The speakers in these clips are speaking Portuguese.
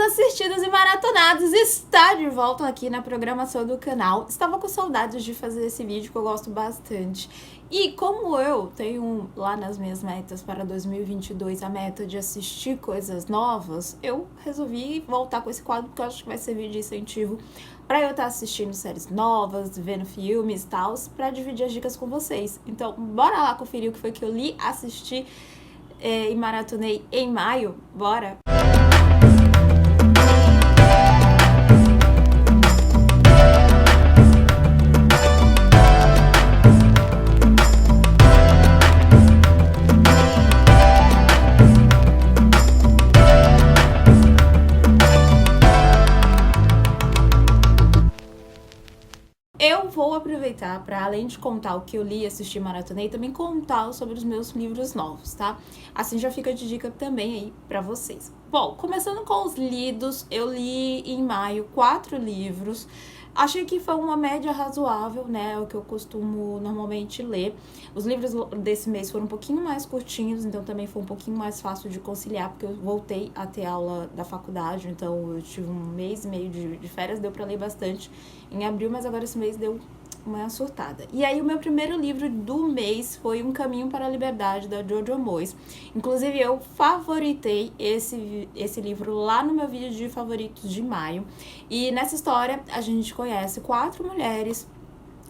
assistidos e maratonados, está de volta aqui na programação do canal. Estava com saudades de fazer esse vídeo que eu gosto bastante. E como eu tenho lá nas minhas metas para 2022 a meta de assistir coisas novas, eu resolvi voltar com esse quadro porque eu acho que vai servir de incentivo para eu estar assistindo séries novas, vendo filmes e tal, para dividir as dicas com vocês. Então, bora lá conferir o que foi que eu li, assisti e maratonei em maio? Bora! Eu vou aproveitar para, além de contar o que eu li, assisti, maratonei, também contar sobre os meus livros novos, tá? Assim já fica de dica também aí para vocês. Bom, começando com os lidos, eu li em maio 4 livros. Achei que foi uma média razoável, né? O que eu costumo normalmente ler. Os livros desse mês foram um pouquinho mais curtinhos, então também foi um pouquinho mais fácil de conciliar, porque eu voltei a ter aula da faculdade, então eu tive 1,5 mês de férias, deu para ler bastante em abril, mas agora esse mês deu uma surtada. E aí o meu primeiro livro do mês foi Um Caminho para a Liberdade, da Jojo Moyes. Inclusive eu favoritei esse livro lá no meu vídeo de favoritos de maio. E nessa história a gente conhece 4 mulheres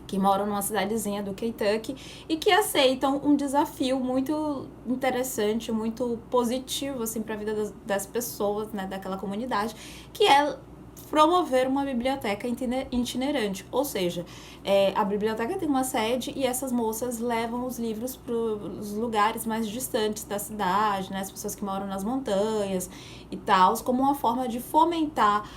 que moram numa cidadezinha do Kentucky e que aceitam um desafio muito interessante, muito positivo assim para a vida das pessoas, né, daquela comunidade, que é promover uma biblioteca itinerante, ou seja, a biblioteca tem uma sede e essas moças levam os livros para os lugares mais distantes da cidade, né, as pessoas que moram nas montanhas e tal, como uma forma de fomentar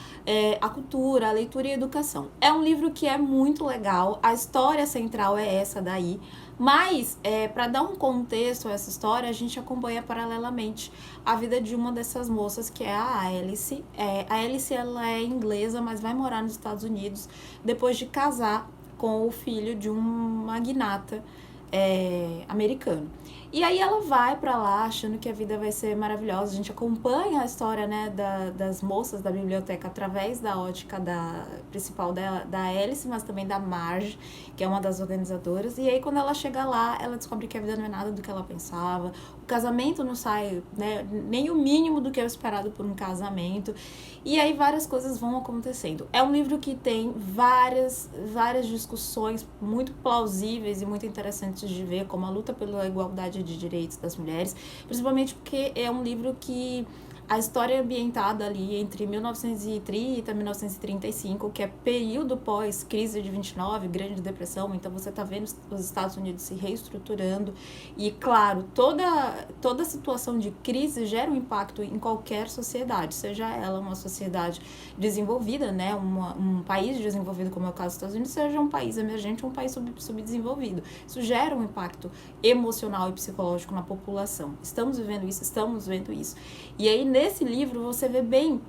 a cultura, a leitura e a educação. É um livro que é muito legal, a história central é essa daí, mas, para dar um contexto a essa história, a gente acompanha paralelamente a vida de uma dessas moças, que é a Alice. A Alice, ela é inglesa, mas vai morar nos Estados Unidos depois de casar com o filho de um magnata americano. E aí ela vai pra lá achando que a vida vai ser maravilhosa. A gente acompanha a história, né, das moças da biblioteca através da ótica principal da Alice, mas também da Marge, que é uma das organizadoras. E aí quando ela chega lá, ela descobre que a vida não é nada do que ela pensava. O casamento não sai, né, nem o mínimo do que é esperado por um casamento. E aí várias coisas vão acontecendo. É um livro que tem várias discussões muito plausíveis e muito interessantes de ver, como a luta pela igualdade de direitos das mulheres, principalmente porque é um livro que a história é ambientada ali entre 1930 e 1935, que é período pós-crise de 29, Grande Depressão, então você tá vendo os Estados Unidos se reestruturando e, claro, toda situação de crise gera um impacto em qualquer sociedade, seja ela uma sociedade desenvolvida, né, um país desenvolvido, como é o caso dos Estados Unidos, seja um país emergente ou um país subdesenvolvido. Isso gera um impacto emocional e psicológico na população. Estamos vivendo isso, estamos vendo isso. E aí, nesse livro, você vê bem,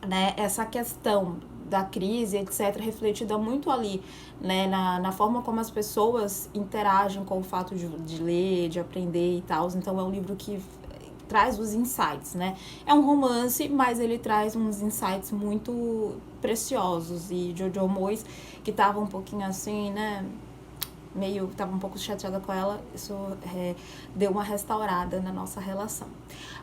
né, essa questão da crise, etc., refletida muito ali, né, na forma como as pessoas interagem com o fato de ler, de aprender e tal. Então, é um livro que traz os insights, né? É um romance, mas ele traz uns insights muito preciosos. E Jojo Moyes, que tava um pouquinho assim, né, tava um pouco chateada com ela, isso deu uma restaurada na nossa relação.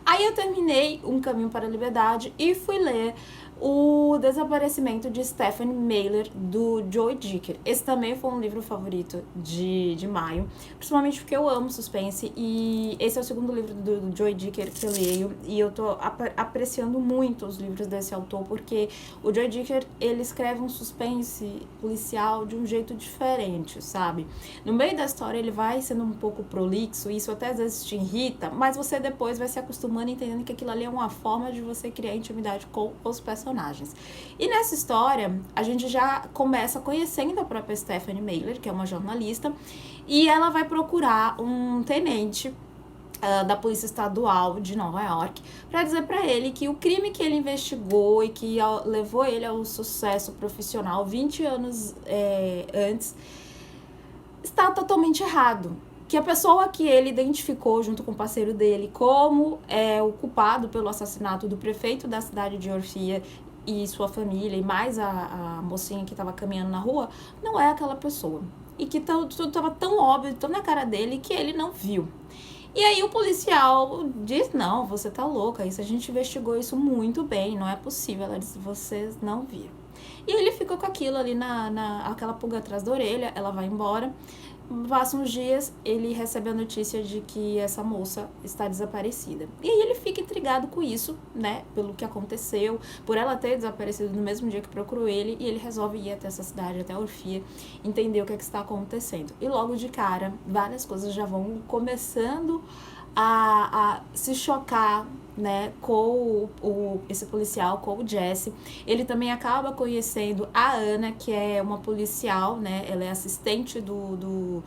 Aí eu terminei Um Caminho para a Liberdade e fui ler O Desaparecimento de Stephanie Meyer, do Joe Dicker. Esse também foi um livro favorito de maio, principalmente porque eu amo suspense e esse é o segundo livro do Joe Dicker que eu leio e eu tô apreciando muito os livros desse autor, porque o Joe Dicker, ele escreve um suspense policial de um jeito diferente, sabe? No meio da história ele vai sendo um pouco prolixo, isso até às vezes te irrita, mas você depois vai se acostumando e entendendo que aquilo ali é uma forma de você criar intimidade com os personagens. E nessa história, a gente já começa conhecendo a própria Stephanie Meyer, que é uma jornalista, e ela vai procurar um tenente da Polícia Estadual de Nova York, para dizer para ele que o crime que ele investigou e que levou ele ao sucesso profissional 20 anos antes está totalmente errado. que a pessoa que ele identificou junto com o parceiro dele como o culpado pelo assassinato do prefeito da cidade de Orfia e sua família, e mais a mocinha que estava caminhando na rua, não é aquela pessoa. E que tudo estava tão óbvio, tão na cara dele, que ele não viu. E aí o policial diz, não, você tá louca, isso a gente investigou isso muito bem, não é possível. Ela disse, vocês não viram. E ele fica com aquilo ali, aquela pulga atrás da orelha, ela vai embora. Passam uns dias, ele recebe a notícia de que essa moça está desaparecida. E aí ele fica intrigado com isso, né? Pelo que aconteceu, por ela ter desaparecido no mesmo dia que procurou ele. E ele resolve ir até essa cidade, até Orfia, entender o que está acontecendo. E logo de cara, várias coisas já vão começando a se chocar, né, com esse policial, com o Jesse. Ele também acaba conhecendo a Ana, que é uma policial, né, ela é assistente do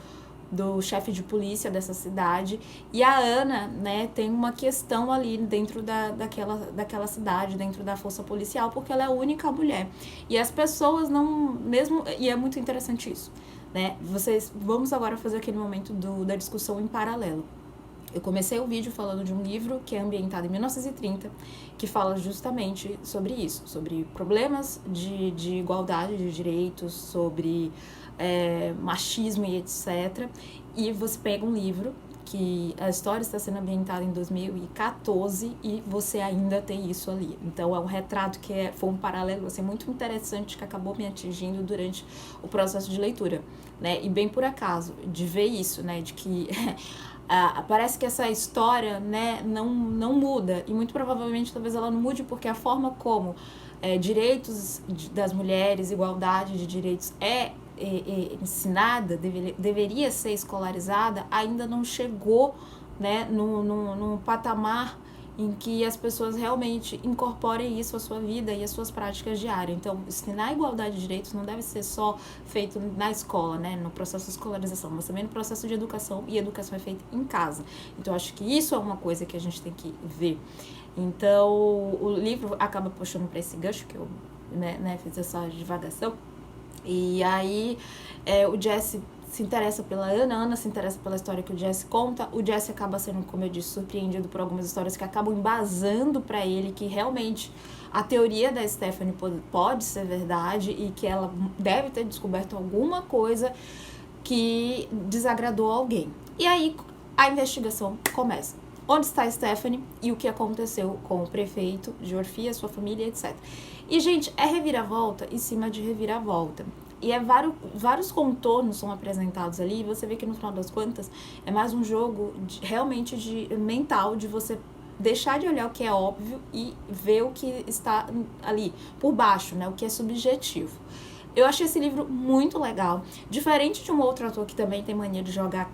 chefe de polícia dessa cidade. E a Ana, né, tem uma questão ali dentro daquela cidade, dentro da força policial, porque ela é a única mulher. E as pessoas não, mesmo, e é muito interessante isso, né, vamos agora fazer aquele momento da discussão em paralelo. Eu comecei o vídeo falando de um livro que é ambientado em 1930, que fala justamente sobre isso, sobre problemas de igualdade de direitos, sobre machismo e etc. E você pega um livro que a história está sendo ambientada em 2014 e você ainda tem isso ali. Então é um retrato que foi um paralelo assim, muito interessante que acabou me atingindo durante o processo de leitura, né? E bem por acaso, de ver isso, né? De que parece que essa história, né, não muda, e muito provavelmente talvez ela não mude porque a forma como direitos das mulheres, igualdade de direitos ensinada, deveria ser escolarizada, ainda não chegou, né, num patamar em que as pessoas realmente incorporem isso à sua vida e às suas práticas diárias. Então, ensinar a igualdade de direitos não deve ser só feito na escola, né, no processo de escolarização, mas também no processo de educação, e educação é feita em casa. Então, acho que isso é uma coisa que a gente tem que ver. Então, o livro acaba puxando para esse gancho, que eu fiz essa divagação. E aí, o Jesse se interessa pela Ana, a Ana se interessa pela história que o Jesse conta. O Jesse acaba sendo, como eu disse, surpreendido por algumas histórias que acabam embasando para ele que realmente a teoria da Stephanie pode ser verdade e que ela deve ter descoberto alguma coisa que desagradou alguém. E aí a investigação começa. Onde está a Stephanie e o que aconteceu com o prefeito de Orfia, sua família, etc. E, gente, é reviravolta em cima de reviravolta. E vários contornos são apresentados ali, e você vê que no final das contas é mais um jogo realmente mental, de você deixar de olhar o que é óbvio e ver o que está ali por baixo, né, o que é subjetivo. Eu achei esse livro muito legal, diferente de um outro autor que também tem mania de jogar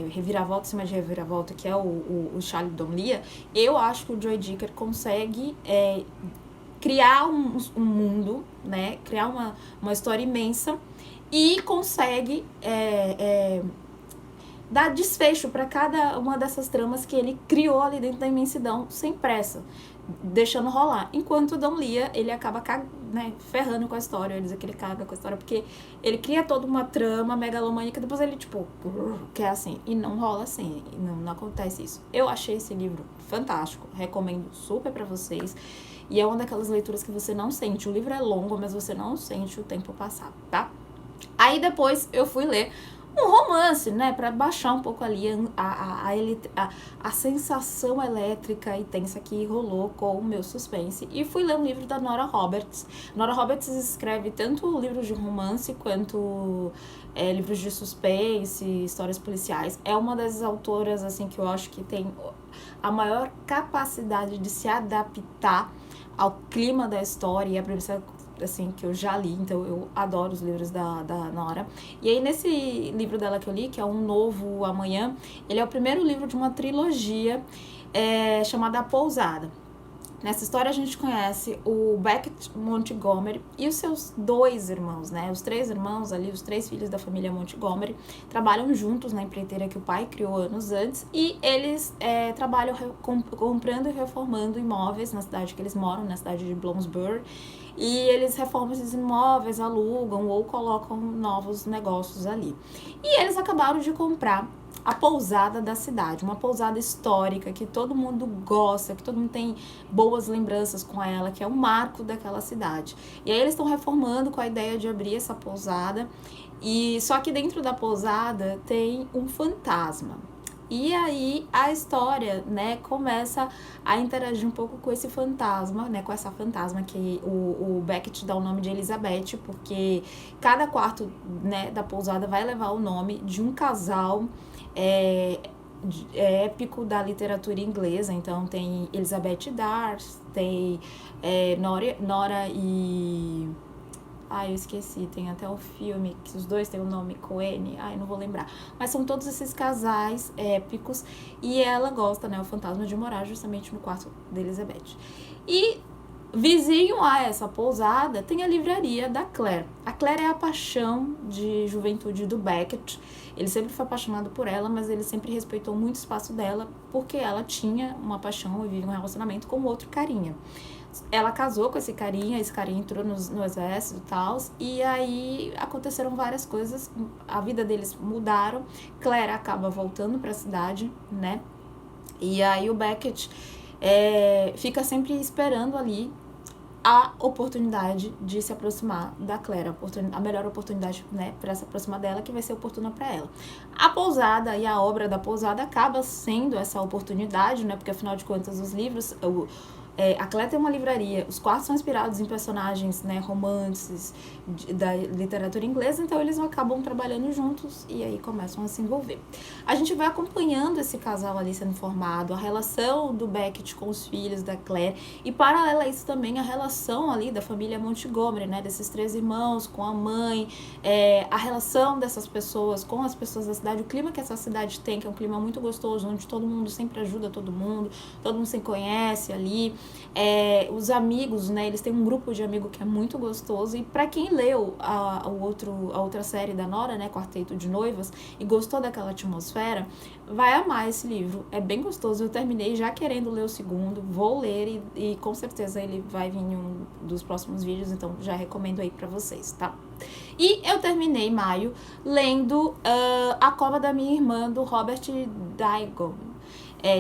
reviravolta em cima de reviravolta, que é o Charlie Donlia. Eu acho que o Joe Dicker consegue criar um mundo, né? Criar uma história imensa e consegue dar desfecho para cada uma dessas tramas que ele criou ali dentro da imensidão, sem pressa, deixando rolar. Enquanto o Donlia, ele acaba ferrando com a história, ele diz que ele caga com a história, porque ele cria toda uma trama megalomaníaca, depois ele, quer assim, e não rola assim, não acontece isso. Eu achei esse livro fantástico, recomendo super pra vocês, e é uma daquelas leituras que você não sente, o livro é longo, mas você não sente o tempo passar, tá? Aí depois eu fui ler um romance, né, pra baixar um pouco ali a sensação elétrica e tensa que rolou com o meu suspense. E fui ler um livro da Nora Roberts. Nora Roberts escreve tanto livros de romance quanto livros de suspense, histórias policiais. É uma das autoras, assim, que eu acho que tem a maior capacidade de se adaptar ao clima da história e a premissa, assim, que eu já li, então eu adoro os livros da Nora. E aí, nesse livro dela que eu li, que é Um Novo Amanhã, ele é o primeiro livro de uma trilogia chamada A Pousada. Nessa história a gente conhece o Beckett Montgomery e os seus 2 irmãos, né? Os 3 irmãos ali, os 3 filhos da família Montgomery, trabalham juntos na empreiteira que o pai criou anos antes, e eles trabalham comprando e reformando imóveis na cidade que eles moram, na cidade de Bloomsbury, e eles reformam esses imóveis, alugam ou colocam novos negócios ali. E eles acabaram de comprar a pousada da cidade, uma pousada histórica que todo mundo gosta, que todo mundo tem boas lembranças com ela, que é o marco daquela cidade. E aí eles estão reformando com a ideia de abrir essa pousada, e só que dentro da pousada tem um fantasma. E aí a história, né, começa a interagir um pouco com esse fantasma, né, com essa fantasma que o Beckett dá o nome de Elizabeth, porque cada quarto, né, da pousada vai levar o nome de um casal épico da literatura inglesa. Então tem Elizabeth Darcy, tem Nora e... eu esqueci, tem até o filme, que os dois têm o nome Coen, não vou lembrar. Mas são todos esses casais épicos, e ela gosta, né, o fantasma, de morar justamente no quarto de Elizabeth. E vizinho a essa pousada tem a livraria da Claire. A Claire é a paixão de juventude do Beckett. Ele sempre foi apaixonado por ela, mas ele sempre respeitou muito o espaço dela, porque ela tinha uma paixão e vive um relacionamento com outro carinha. Ela casou com esse carinha entrou no exército e tal, e aí aconteceram várias coisas, a vida deles mudaram, Claire acaba voltando para a cidade, né, e aí o Beckett fica sempre esperando ali a oportunidade de se aproximar da Claire, a melhor oportunidade, né, para se aproximar dela, que vai ser oportuna para ela. A pousada e a obra da pousada acaba sendo essa oportunidade, né, porque afinal de contas os livros... a Claire tem uma livraria, os quartos são inspirados em personagens, né, romances da literatura inglesa, então eles acabam trabalhando juntos e aí começam a se envolver. A gente vai acompanhando esse casal ali sendo formado, a relação do Beckett com os filhos da Claire, e paralela a isso também a relação ali da família Montgomery, né, desses 3 irmãos com a mãe, a relação dessas pessoas com as pessoas da cidade, o clima que essa cidade tem, que é um clima muito gostoso, onde todo mundo sempre ajuda todo mundo se conhece ali. Os amigos, né, eles têm um grupo de amigos que é muito gostoso, e para quem leu a outra série da Nora, né, Quarteto de Noivas, e gostou daquela atmosfera, vai amar esse livro, é bem gostoso. Eu terminei já querendo ler o segundo, vou ler e com certeza ele vai vir em um dos próximos vídeos, então já recomendo aí pra vocês, tá? E eu terminei maio lendo A Cova da Minha Irmã, do Robert Daigon.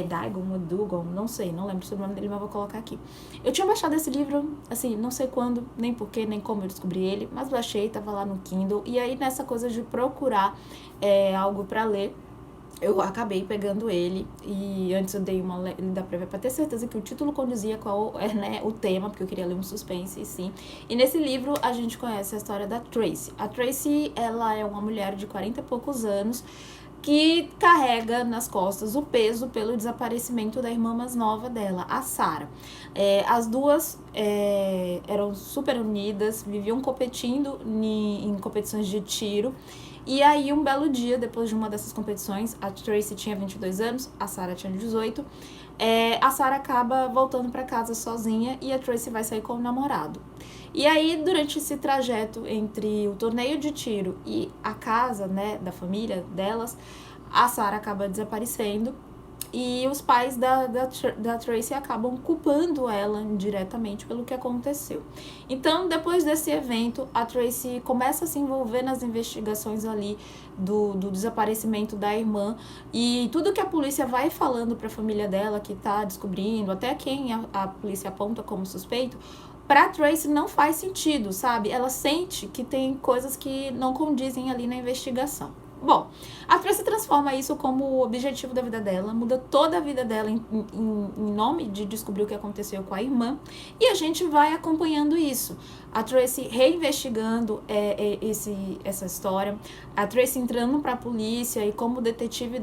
Daigon ou Dugon, não sei, não lembro sobre o nome dele, mas vou colocar aqui. Eu tinha baixado esse livro, assim, não sei quando, nem porquê, nem como eu descobri ele, mas baixei, tava lá no Kindle, e aí nessa coisa de procurar algo pra ler, eu acabei pegando ele, e antes eu dei uma lida prévia pra ter certeza que o título condizia qual é, né, o tema, porque eu queria ler um suspense, sim. E nesse livro a gente conhece a história da Tracy. A Tracy, ela é uma mulher de 40 e poucos anos, que carrega nas costas o peso pelo desaparecimento da irmã mais nova dela, a Sarah. As duas eram super unidas, viviam competindo em competições de tiro. E aí, um belo dia, depois de uma dessas competições, a Tracy tinha 22 anos, a Sarah tinha 18, a Sarah acaba voltando para casa sozinha e a Tracy vai sair com o namorado. E aí, durante esse trajeto entre o torneio de tiro e a casa, né, da família delas, a Sarah acaba desaparecendo e os pais da Tracy acabam culpando ela diretamente pelo que aconteceu. Então, depois desse evento, a Tracy começa a se envolver nas investigações ali do desaparecimento da irmã, e tudo que a polícia vai falando para a família dela, que tá descobrindo, até quem a polícia aponta como suspeito, pra Tracy não faz sentido, sabe? Ela sente que tem coisas que não condizem ali na investigação. Bom, a Tracy transforma isso como o objetivo da vida dela, muda toda a vida dela em nome de descobrir o que aconteceu com a irmã, e a gente vai acompanhando isso. A Tracy reinvestigando essa história, a Tracy entrando pra polícia e como detetive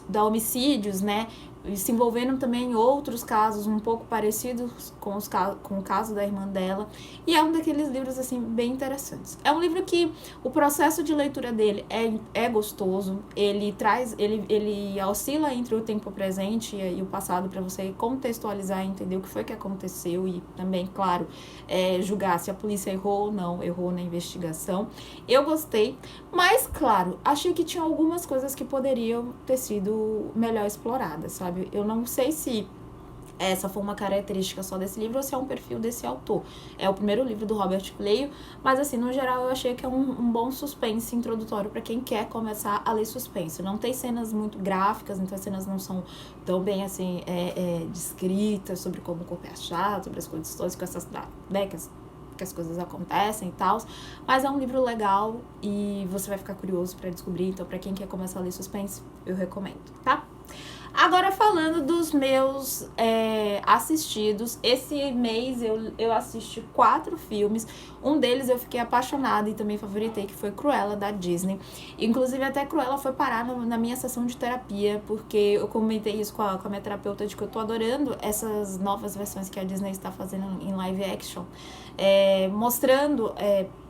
da homicídios, né, se envolvendo também em outros casos um pouco parecidos com o caso da irmã dela, e é um daqueles livros, assim, bem interessantes. É um livro que o processo de leitura dele é gostoso, ele oscila entre o tempo presente e o passado para você contextualizar e entender o que foi que aconteceu, e também, claro, julgar se a polícia errou ou não, errou na investigação. Eu gostei, mas, claro, achei que tinha algumas coisas que poderiam ter sido melhor exploradas, sabe? Eu não sei se essa foi uma característica só desse livro ou se é um perfil desse autor. É o primeiro livro do Robert Cleio, mas assim, no geral eu achei que é um bom suspense introdutório para quem quer começar a ler suspense. Não tem cenas muito gráficas, então as cenas não são tão bem assim, descritas sobre como o corpo é achado, sobre as condições que que as coisas acontecem e tal, mas é um livro legal e você vai ficar curioso para descobrir, então para quem quer começar a ler suspense, eu recomendo, tá? Agora falando dos meus assistidos, esse mês eu assisti 4 filmes, um deles eu fiquei apaixonada e também favoritei, que foi Cruella, da Disney. Inclusive até Cruella foi parar na minha sessão de terapia, porque eu comentei isso com a minha terapeuta de que eu tô adorando essas novas versões que a Disney está fazendo em live action, mostrando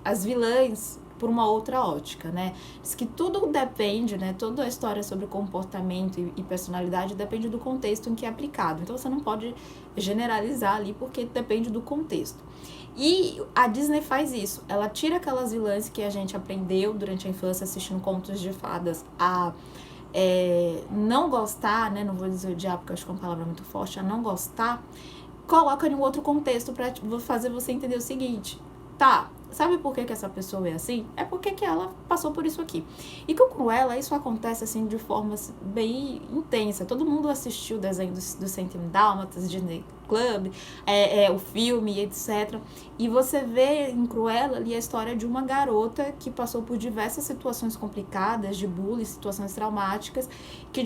as vilãs por uma outra ótica, né? Diz que tudo depende, né? Toda a história sobre comportamento e personalidade depende do contexto em que é aplicado. Então você não pode generalizar ali porque depende do contexto. E a Disney faz isso. Ela tira aquelas vilãs que a gente aprendeu durante a infância assistindo contos de fadas a não gostar, né? Não vou dizer odiar porque eu acho que é uma palavra muito forte, a não gostar, coloca em um outro contexto para fazer você entender o seguinte: tá, sabe por que essa pessoa é assim? É porque que ela passou por isso aqui. E com Cruella, isso acontece assim de forma bem intensa. Todo mundo assistiu o desenho do 101 Dálmatas, Disney Club, o filme, etc. E você vê em Cruella ali a história de uma garota que passou por diversas situações complicadas, de bullying, situações traumáticas, que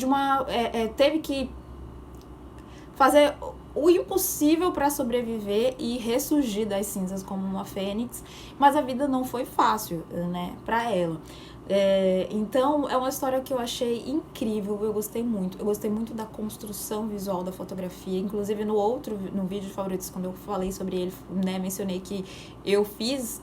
teve que fazer o impossível para sobreviver e ressurgir das cinzas como uma fênix, mas a vida não foi fácil, né, para ela. Então, é uma história que eu achei incrível, eu gostei muito da construção visual da fotografia, inclusive no vídeo de favoritos, quando eu falei sobre ele, né, mencionei que eu fiz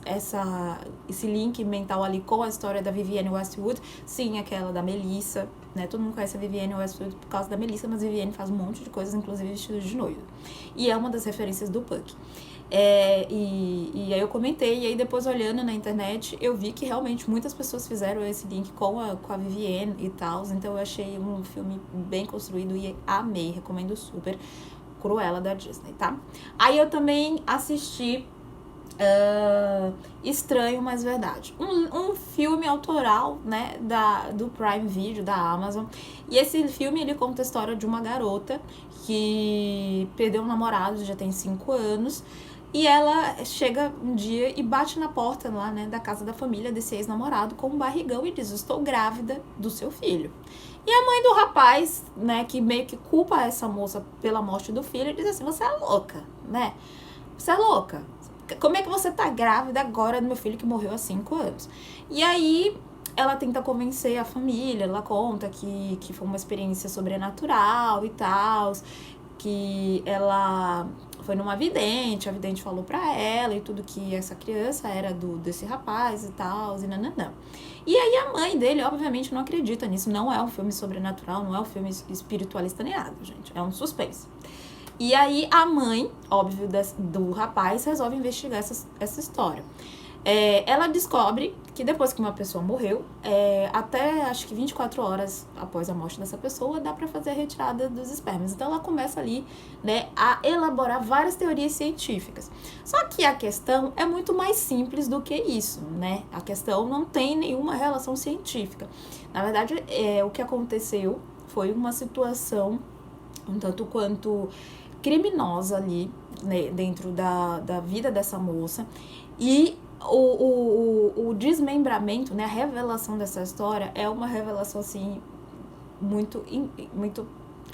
esse link mental ali com a história da Vivienne Westwood, sim, aquela da Melissa, né, todo mundo conhece a Vivienne Westwood por causa da Melissa, mas a Vivienne faz um monte de coisas, inclusive vestidos de noiva, e é uma das referências do Puck. E aí eu comentei, e aí depois olhando na internet, eu vi que realmente muitas pessoas fizeram esse link com a Vivienne e tal, então eu achei um filme bem construído e amei, recomendo super, Cruella, da Disney, tá? Aí eu também assisti Estranho, mas Verdade, um filme autoral, né, do Prime Video, da Amazon, e esse filme ele conta a história de uma garota que perdeu um namorado, já tem 5 anos, e ela chega um dia e bate na porta lá, né, da casa da família desse ex-namorado com um barrigão e diz: estou grávida do seu filho. E a mãe do rapaz, né, que meio que culpa essa moça pela morte do filho, diz assim: você é louca, né? Você é louca. Como é que você tá grávida agora do meu filho que morreu há 5 anos? E aí ela tenta convencer a família, ela conta que foi uma experiência sobrenatural e tal, que ela foi numa vidente, a vidente falou pra ela e tudo, que essa criança era desse rapaz e tal, e nananã. E aí a mãe dele, obviamente, não acredita nisso, não é um filme sobrenatural, não é um filme espiritualista nem nada, gente, é um suspense. E aí a mãe, óbvio, do rapaz resolve investigar essa história. Ela descobre que depois que uma pessoa morreu, até acho que 24 horas após a morte dessa pessoa, dá para fazer a retirada dos espermas. Então ela começa ali, né, a elaborar várias teorias científicas. Só que a questão é muito mais simples do que isso, né? A questão não tem nenhuma relação científica. Na verdade, o que aconteceu foi uma situação um tanto quanto criminosa ali, né, dentro da vida dessa moça, e o desmembramento, né, a revelação dessa história é uma revelação assim muito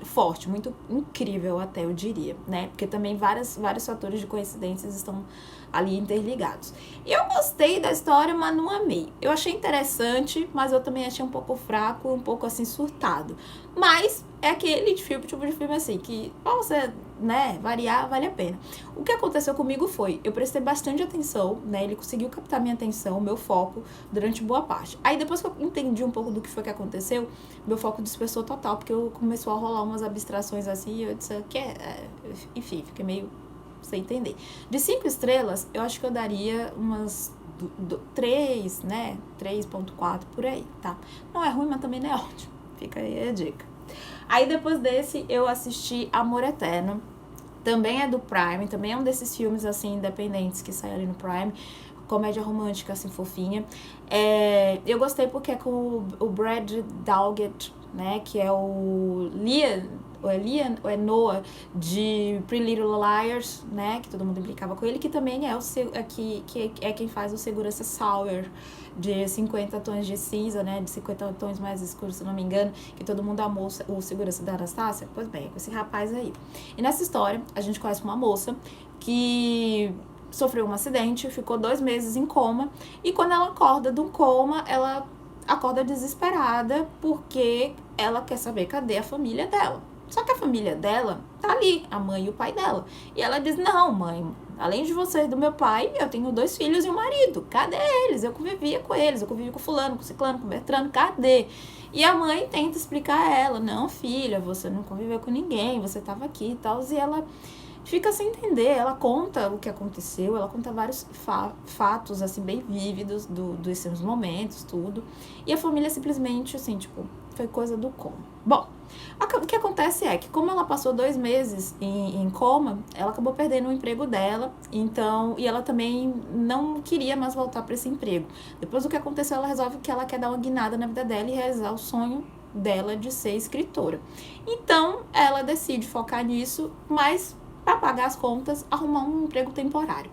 forte, muito incrível até, eu diria, né, porque também vários fatores de coincidências estão ali interligados. Eu gostei da história, mas não amei. Eu achei interessante, mas eu também achei um pouco fraco, um pouco assim surtado. Mas é aquele tipo de filme assim, que pra você, né, variar, vale a pena. O que aconteceu comigo foi, eu prestei bastante atenção, né, ele conseguiu captar minha atenção, meu foco, durante boa parte. Aí depois que eu entendi um pouco do que foi que aconteceu, meu foco dispersou total, porque começou a rolar umas abstrações assim, e eu disse que enfim, fiquei meio sem entender. De 5 estrelas, eu acho que eu daria umas 3, né, 3.4 por aí, tá? Não é ruim, mas também não é ótimo. Fica aí a dica. Aí depois desse, eu assisti Amor Eterno, Também é do Prime, também é um desses filmes, assim, independentes que saem ali no Prime. Comédia romântica, assim, fofinha. Eu gostei porque é com o Brad Dourif, né? Que é o Liam, ou é Noah, de Pretty Little Liars, né? Que todo mundo implicava com ele, que também é quem faz o segurança Sawyer, de 50 tons de cinza, né? De 50 tons mais escuros, se não me engano, que todo mundo amou o segurança da Anastácia. Pois bem, é com esse rapaz aí. E nessa história, a gente conhece uma moça que sofreu um acidente, ficou 2 meses em coma, e quando ela acorda do coma, ela acorda desesperada porque ela quer saber cadê a família dela. Só que a família dela tá ali, a mãe e o pai dela. E ela diz, não, mãe, além de você e do meu pai, eu tenho 2 filhos e um marido. Cadê eles? Eu convivia com eles, eu convivi com fulano, com ciclano, com Bertrano, cadê? E a mãe tenta explicar a ela, não, filha, você não conviveu com ninguém, você tava aqui e tal, e ela fica sem entender, ela conta o que aconteceu, ela conta vários fatos, assim, bem vívidos desses momentos, tudo. E a família simplesmente, assim, tipo, foi coisa do coma. Bom, o que acontece é que como ela passou 2 meses em coma, ela acabou perdendo o emprego dela, então, e ela também não queria mais voltar para esse emprego. Depois do que aconteceu, ela resolve que ela quer dar uma guinada na vida dela e realizar o sonho dela de ser escritora. Então, ela decide focar nisso, mas para pagar as contas, arrumar um emprego temporário.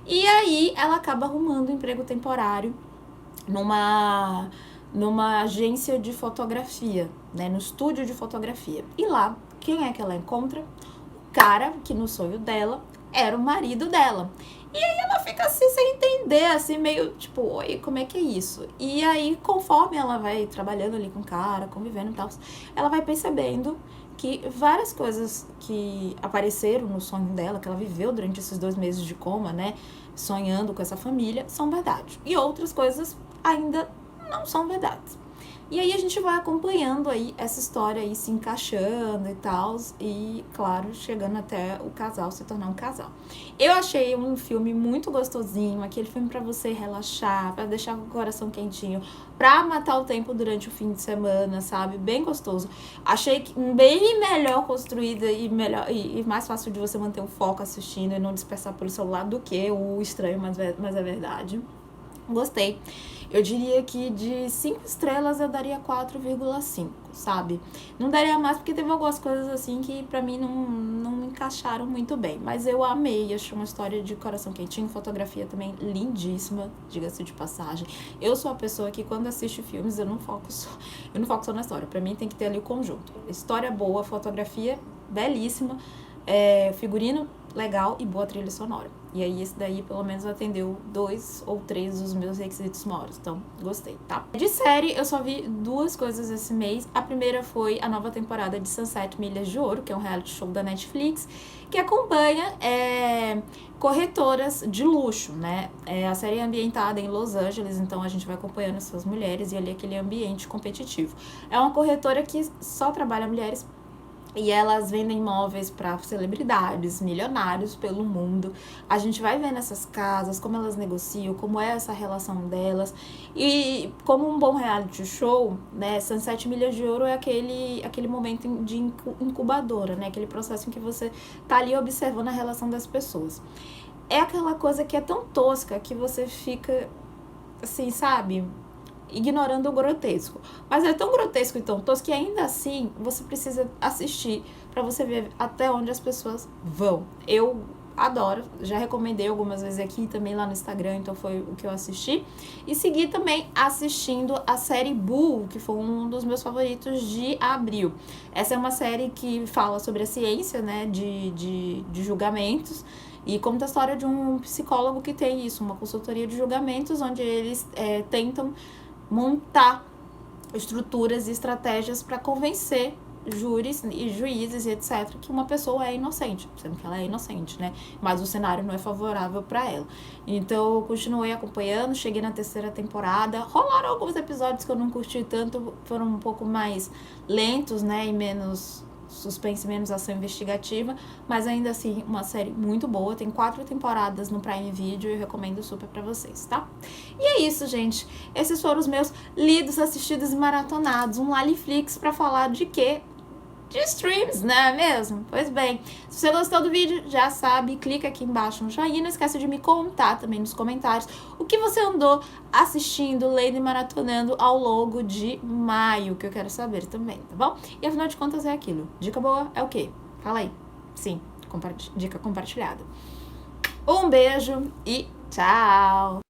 E aí ela acaba arrumando um emprego temporário numa agência de fotografia, né, no estúdio de fotografia. E lá, quem é que ela encontra? O cara que no sonho dela era o marido dela. E aí ela fica assim sem entender, assim meio tipo, oi, como é que é isso? E aí, conforme ela vai trabalhando ali com o cara, convivendo e tal, ela vai percebendo que várias coisas que apareceram no sonho dela, que ela viveu durante esses 2 meses de coma, né, sonhando com essa família, são verdade. E outras coisas ainda não são verdades. E aí a gente vai acompanhando aí essa história aí se encaixando e tal, e claro, chegando até o casal se tornar um casal. Eu achei um filme muito gostosinho, aquele filme pra você relaxar, pra deixar com o coração quentinho, pra matar o tempo durante o fim de semana, sabe? Bem gostoso. Achei que bem melhor construída e melhor e mais fácil de você manter o foco assistindo e não dispersar pelo celular do que o estranho, mas é verdade. Gostei. Eu diria que de 5 estrelas eu daria 4,5, sabe? Não daria mais porque teve algumas coisas assim que pra mim não me encaixaram muito bem. Mas eu amei, achei uma história de coração quentinho, fotografia também lindíssima, diga-se de passagem. Eu sou a pessoa que quando assiste filmes eu não foco só na história. Pra mim tem que ter ali o conjunto. História boa, fotografia belíssima, figurino legal e boa trilha sonora. E aí esse daí pelo menos atendeu 2 ou 3 dos meus requisitos sonoros. Então, gostei, tá? De série, eu só vi 2 coisas esse mês. A primeira foi a nova temporada de Sunset Milhas de Ouro, que é um reality show da Netflix, que acompanha corretoras de luxo, né? A série é ambientada em Los Angeles, então a gente vai acompanhando essas mulheres e ali aquele ambiente competitivo. É uma corretora que só trabalha mulheres e elas vendem imóveis para celebridades, milionários pelo mundo. A gente vai vendo essas casas, como elas negociam, como é essa relação delas. E como um bom reality show, né, Sunset Milhas de Ouro é aquele momento de incubadora, né, aquele processo em que você tá ali observando a relação das pessoas. É aquela coisa que é tão tosca que você fica, assim, sabe, ignorando o grotesco. Mas é tão grotesco e tão tosco que ainda assim você precisa assistir pra você ver até onde as pessoas vão. Eu adoro, já recomendei algumas vezes aqui também lá no Instagram, então foi o que eu assisti. E segui também assistindo a série Bull, que foi um dos meus favoritos de abril. Essa é uma série que fala sobre a ciência, né, de julgamentos. E conta a história de um psicólogo que tem isso, uma consultoria de julgamentos, onde eles tentam montar estruturas e estratégias para convencer júris e juízes e etc. que uma pessoa é inocente, sendo que ela é inocente, né? Mas o cenário não é favorável para ela. Então eu continuei acompanhando, cheguei na 3ª temporada. Rolaram alguns episódios que eu não curti tanto, foram um pouco mais lentos, né? E menos suspense, menos ação investigativa, mas ainda assim uma série muito boa. Tem 4 temporadas no Prime Video e eu recomendo super pra vocês, tá? E é isso, gente. Esses foram os meus lidos, assistidos e maratonados. Um Laliflix pra falar de quê? de streams, não é mesmo? Pois bem, se você gostou do vídeo, já sabe, clica aqui embaixo no joinha, não esquece de me contar também nos comentários o que você andou assistindo, lendo e maratonando ao longo de maio, que eu quero saber também, tá bom? E afinal de contas é aquilo, dica boa é o quê? Fala aí. Sim, dica compartilhada. Um beijo e tchau!